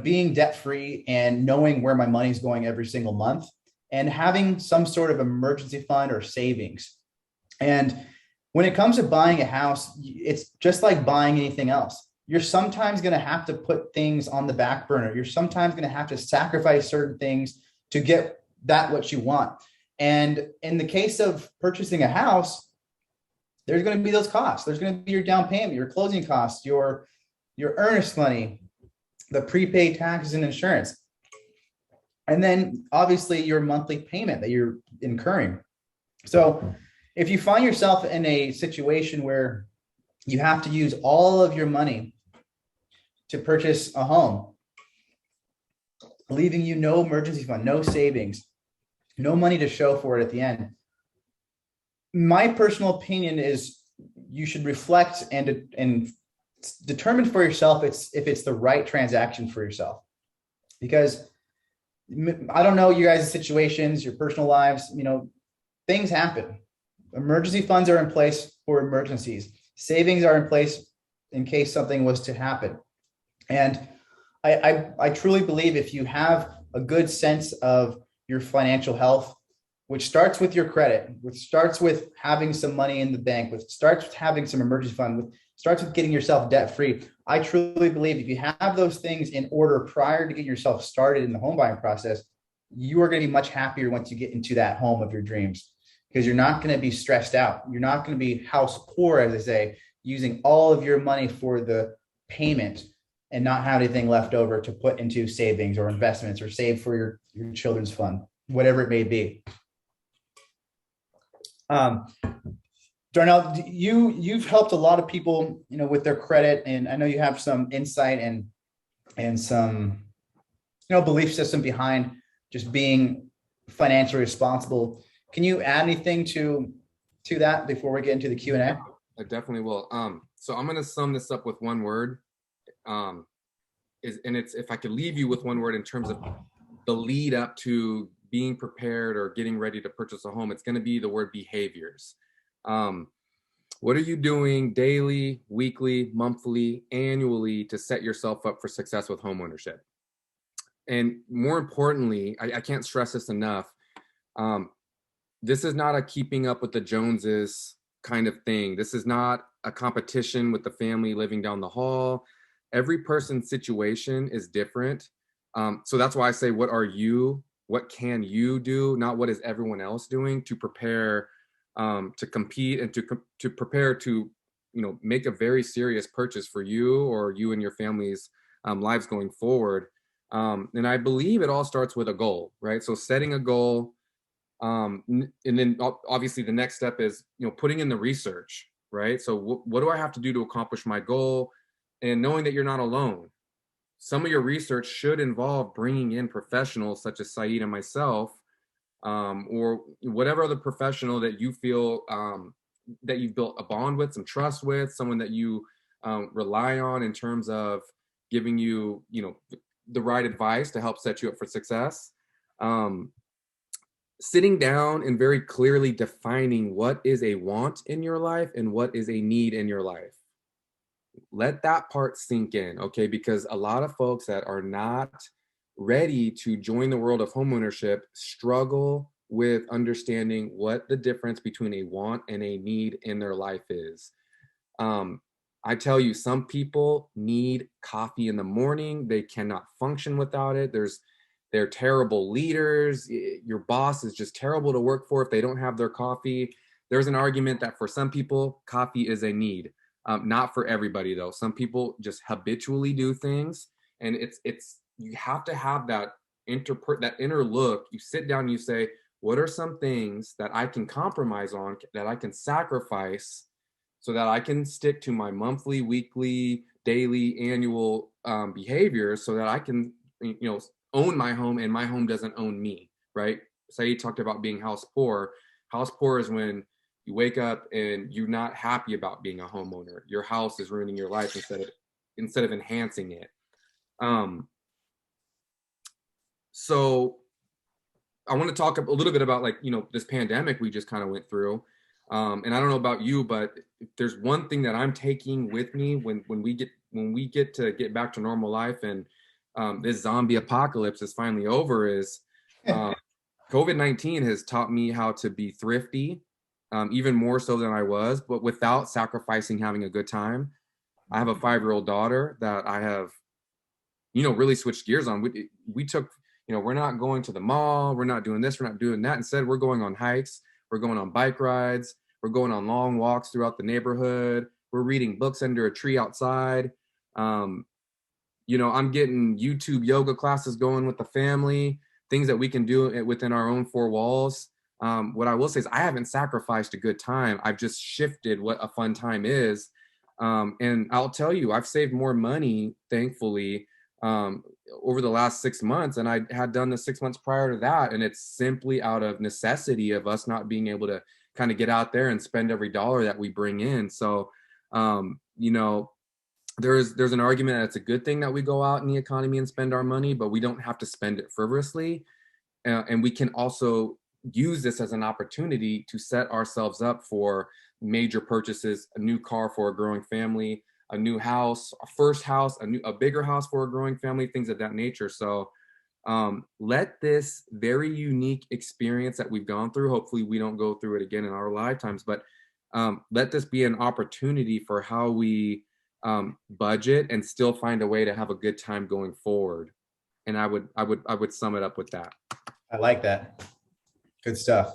being debt-free and knowing where my money is going every single month and having some sort of emergency fund or savings. And when it comes to buying a house, it's just like buying anything else. You're sometimes going to have to put things on the back burner. You're sometimes going to have to sacrifice certain things to get what you want. And in the case of purchasing a house, there's going to be those costs. There's going to be your down payment, your closing costs, your earnest money, the prepaid taxes and insurance, and then obviously your monthly payment that you're incurring. So if you find yourself in a situation where you have to use all of your money to purchase a home, leaving you no emergency fund, no savings, no money to show for it at the end. My personal opinion is you should reflect and determine for yourself if it's the right transaction for yourself. Because I don't know you guys' situations, your personal lives, things happen. Emergency funds are in place for emergencies. Savings are in place in case something was to happen. And I truly believe if you have a good sense of your financial health, which starts with your credit, which starts with having some money in the bank, which starts with having some emergency fund, which starts with getting yourself debt free. I truly believe if you have those things in order prior to getting yourself started in the home buying process, you are going to be much happier once you get into that home of your dreams, because you're not going to be stressed out. You're not going to be house poor, as they say, using all of your money for the payment and not have anything left over to put into savings or investments or save for your children's fund, whatever it may be. Darnell, you've helped a lot of people, with their credit, and I know you have some insight and some, belief system behind just being financially responsible. Can you add anything to that before we get into the Q&A? I definitely will. So I'm going to sum this up with one word. It's if I could leave you with one word in terms of the lead up to being prepared or getting ready to purchase a home, it's going to be the word behaviors. What are you doing daily, weekly, monthly, annually to set yourself up for success with home ownership? And more importantly, I can't stress this enough. This is not a keeping up with the Joneses kind of thing. This is not a competition with the family living down the hall. Every person's situation is different. So that's why I say, what can you do? Not what is everyone else doing to prepare to compete and to prepare to, make a very serious purchase for you or you and your family's lives going forward. And I believe it all starts with a goal, right? So setting a goal, and then obviously the next step is, putting in the research, right? So what do I have to do to accomplish my goal? And knowing that you're not alone. Some of your research should involve bringing in professionals such as Saeed and myself, or whatever other professional that you feel that you've built a bond with, some trust with, someone that you rely on in terms of giving you, the right advice to help set you up for success. Sitting down and very clearly defining what is a want in your life and what is a need in your life. Let that part sink in, okay? Because a lot of folks that are not ready to join the world of homeownership struggle with understanding what the difference between a want and a need in their life is. I tell you, some people need coffee in the morning. They cannot function without it. They're terrible leaders. Your boss is just terrible to work for if they don't have their coffee. There's an argument that for some people, coffee is a need. Not for everybody though. Some people just habitually do things, and you have to have that inner look. You sit down and you say, what are some things that I can compromise on, that I can sacrifice so that I can stick to my monthly, weekly, daily, annual behaviors so that I can, own my home and my home doesn't own me, right? Saeed talked about being house poor. House poor is when you wake up and you're not happy about being a homeowner. Your house is ruining your life instead of enhancing it. So I want to talk a little bit about this pandemic we just kind of went through. And I don't know about you, but if there's one thing that I'm taking with me when we get to get back to normal life and this zombie apocalypse is finally over, is COVID-19 has taught me how to be thrifty, even more so than I was, but without sacrificing having a good time. I have a 5-year-old daughter that I have, really switched gears on. We took, we're not going to the mall. We're not doing this. We're not doing that. Instead, we're going on hikes. We're going on bike rides. We're going on long walks throughout the neighborhood. We're reading books under a tree outside. I'm getting YouTube yoga classes going with the family, things that we can do within our own 4 walls. What I will say is I haven't sacrificed a good time. I've just shifted what a fun time is. And I'll tell you, I've saved more money, thankfully, over the last 6 months, and I had done the 6 months prior to that, and it's simply out of necessity of us not being able to kind of get out there and spend every dollar that we bring in. So, you know, there's an argument that it's a good thing that we go out in the economy and spend our money, but we don't have to spend it frivolously. And we can also use this as an opportunity to set ourselves up for major purchases, a new car for a growing family, a new house, a first house, a bigger house for a growing family, things of that nature. So let this very unique experience that we've gone through, hopefully we don't go through it again in our lifetimes, but let this be an opportunity for how we budget and still find a way to have a good time going forward. And I would sum it up with that. I like that. Good stuff.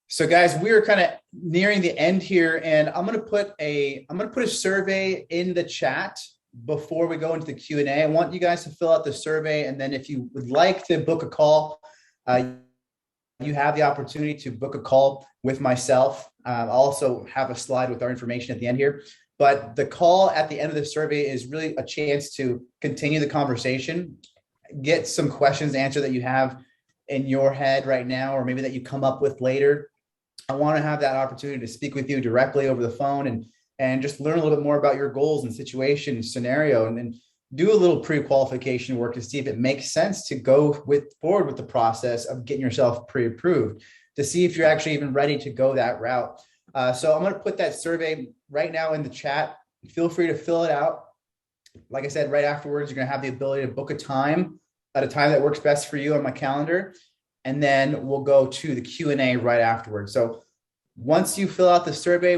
So guys, we're kind of nearing the end here, and I'm going to put a survey in the chat before we go into the Q&A. I want you guys to fill out the survey, and then if you would like to book a call, you have the opportunity to book a call with myself. I'll also have a slide with our information at the end here. But the call at the end of the survey is really a chance to continue the conversation, get some questions answered that you have in your head right now, or maybe that you come up with later. I want to have that opportunity to speak with you directly over the phone and just learn a little bit more about your goals and situation and scenario, and then do a little pre-qualification work to see if it makes sense to go forward with the process of getting yourself pre-approved, to see if you're actually even ready to go that route. So I'm going to put that survey right now in the chat. Feel free to fill it out. Like I said, right afterwards, you're going to have the ability to book a time at a time that works best for you on my calendar. And then we'll go to the Q&A right afterwards. So once you fill out the survey,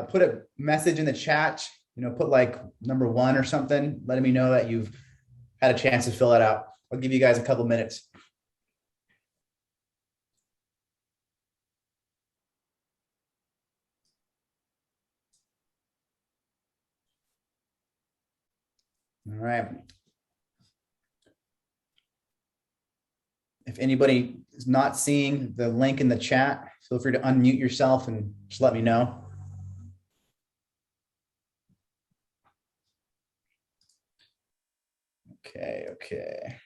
put a message in the chat, put like number 1 or something, letting me know that you've had a chance to fill it out. I'll give you guys a couple minutes. All right. If anybody is not seeing the link in the chat, feel free to unmute yourself and just let me know. Okay.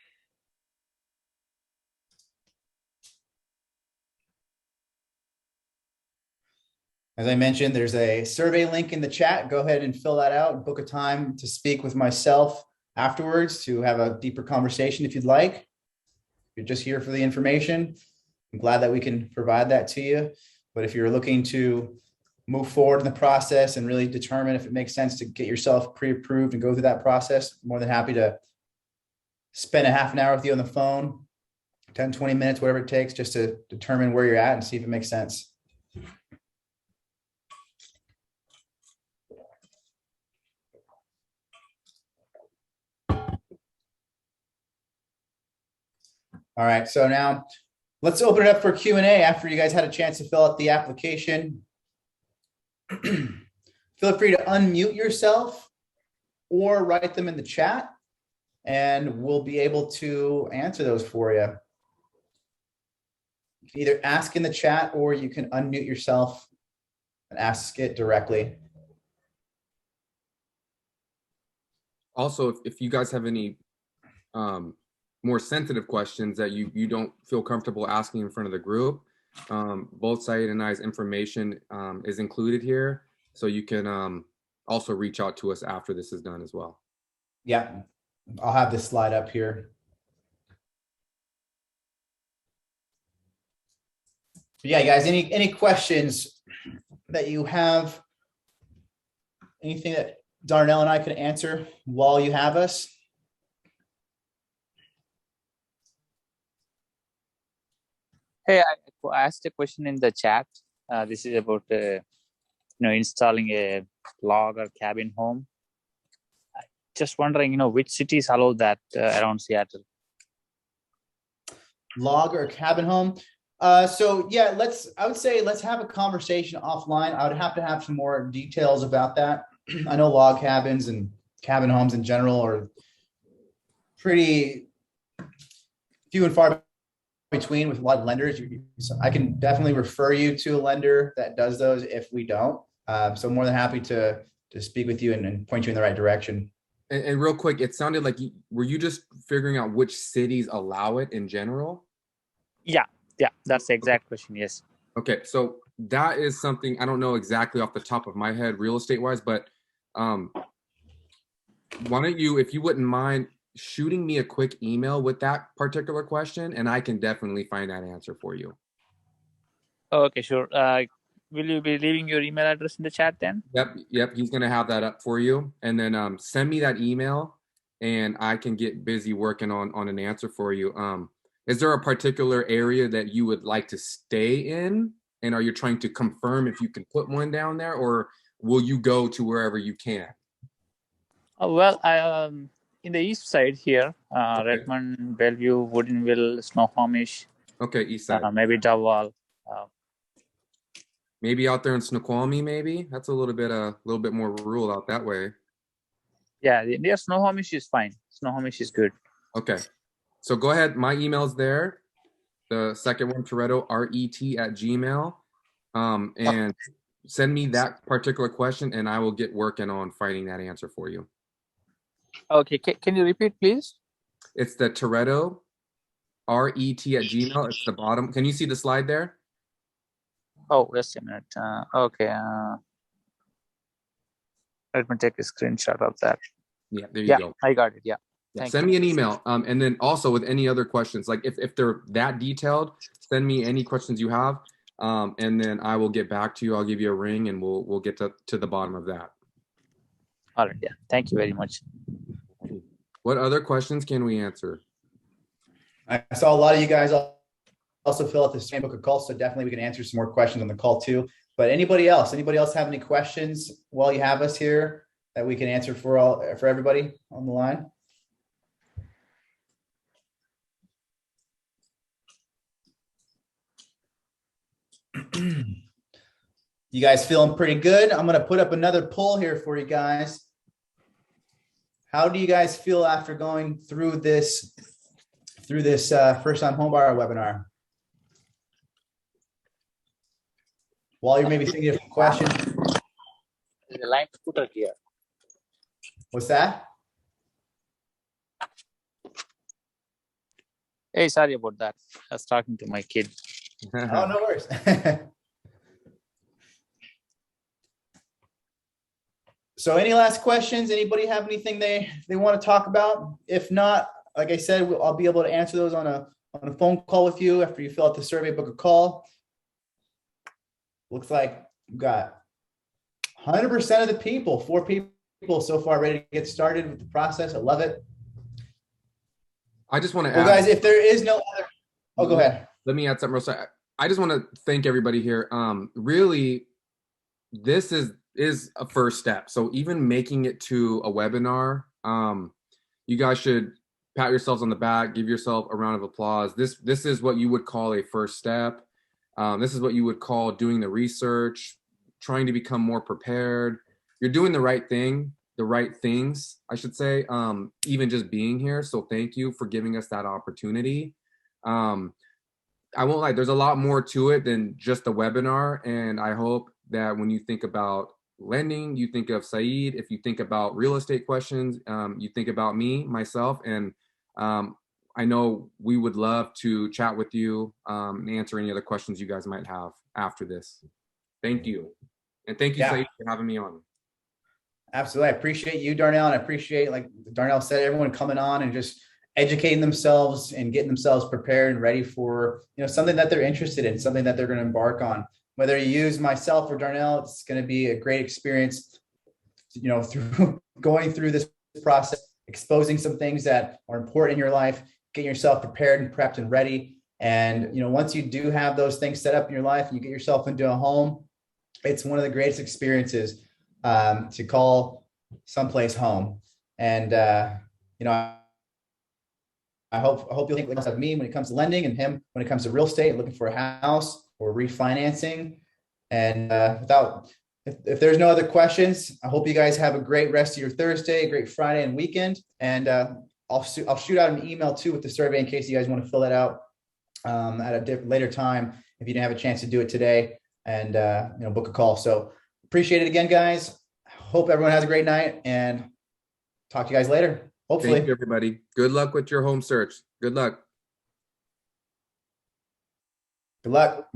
As I mentioned, there's a survey link in the chat. Go ahead and fill that out and book a time to speak with myself afterwards to have a deeper conversation if you'd like. If you're just here for the information, I'm glad that we can provide that to you. But if you're looking to move forward in the process and really determine if it makes sense to get yourself pre-approved and go through that process, I'm more than happy to spend a half an hour with you on the phone, 10, 20 minutes, whatever it takes, just to determine where you're at and see if it makes sense. All right, so now let's open it up for Q&A after you guys had a chance to fill out the application. Feel free to unmute yourself or write them in the chat, and we'll be able to answer those for you. You can either ask in the chat or you can unmute yourself and ask it directly. Also, if you guys have any more sensitive questions that you don't feel comfortable asking in front of the group, both Syed and I's information is included here. So you can also reach out to us after this is done as well. Yeah, I'll have this slide up here. But yeah, guys, any questions that you have? Anything that Darnell and I could answer while you have us? Hey, I asked a question in the chat. This is about installing a log or cabin home. Just wondering, which cities allow that around Seattle? Log or cabin home? So yeah, I would say let's have a conversation offline. I would have to have some more details about that. I know log cabins and cabin homes in general are pretty few and far between with a lot of lenders. So I can definitely refer you to a lender that does those if we don't. So I'm more than happy to speak with you and point you in the right direction. And real quick, it sounded like were you just figuring out which cities allow it in general? Yeah, that's the exact question. Yes. Okay, so that is something I don't know exactly off the top of my head, real estate wise, but why don't you, if you wouldn't mind, shooting me a quick email with that particular question, and I can definitely find that answer for you. Okay, sure. Will you be leaving your email address in the chat then? Yep. He's gonna have that up for you, and then send me that email, and I can get busy working on an answer for you. Is there a particular area that you would like to stay in, and are you trying to confirm if you can put one down there, or will you go to wherever you can? Well, I in the east side here, Okay. Redmond, Bellevue, Woodinville, Snohomish. Okay, east side. Maybe Duvall. Maybe out there in Snoqualmie, maybe that's a little bit more rural out that way. Yeah, Snohomish is fine. Snohomish is good. Okay, so go ahead. My email's there. The second one, Toretto, RET@gmail. And send me that particular question, and I will get working on finding that answer for you. Okay, can you repeat, please? It's the Toretto, RET@gmail. It's the bottom. Can you see the slide there? Oh, just a minute. Okay. Let me take a screenshot of that. Yeah, there you go. I got it. Yeah. Send me an email. And then also with any other questions, like if they're that detailed, send me any questions you have. And then I will get back to you. I'll give you a ring, and we'll get to the bottom of that. All right. Yeah. Thank you very much. What other questions can we answer? I saw a lot of you guys also fill out the same book of calls, so definitely we can answer some more questions on the call too. But anybody else have any questions while you have us here that we can answer for everybody on the line? You guys feeling pretty good? I'm going to put up another poll here for you guys. How do you guys feel after going through this first-time homebuyer webinar? While you're maybe thinking of a question. The line scooter here. What's that? Hey, sorry about that. I was talking to my kid. Oh, no worries. So any last questions? Anybody have anything they want to talk about? If not, like I said, I'll be able to answer those on a phone call with you after you fill out the survey, book a call. Looks like we've got 100% of the people, 4 people so far ready to get started with the process. I love it. I just want to add, guys, if there is no other, go ahead. Let me add something else. I just want to thank everybody here. Really, this is a first step. So even making it to a webinar, you guys should pat yourselves on the back, give yourself a round of applause. This is what you would call a first step. This is what you would call doing the research, trying to become more prepared. You're doing the right things, I should say, even just being here. So thank you for giving us that opportunity. I won't lie, there's a lot more to it than just a webinar. And I hope that when you think about lending, you think of Saeed. If you think about real estate questions, you think about myself. And I know we would love to chat with you and answer any other questions you guys might have after this. Thank you. And thank you, Saeed, for having me on. Absolutely. I appreciate you, Darnell. And I appreciate, like Darnell said, everyone coming on and just educating themselves and getting themselves prepared and ready for, something that they're interested in, something that they're going to embark on. Whether you use myself or Darnell, it's going to be a great experience, through going through this process, exposing some things that are important in your life, getting yourself prepared and prepped and ready. And, once you do have those things set up in your life and you get yourself into a home, it's one of the greatest experiences to call someplace home. And, I hope you'll think of me when it comes to lending, and him when it comes to real estate, looking for a house or refinancing. And if there's no other questions, I hope you guys have a great rest of your Thursday, great Friday and weekend. And I'll shoot out an email too with the survey in case you guys want to fill that out at a later time if you didn't have a chance to do it today, and book a call. So appreciate it again, guys. Hope everyone has a great night, and talk to you guys later. Hopefully. Thank you, everybody. Good luck with your home search. Good luck. Good luck.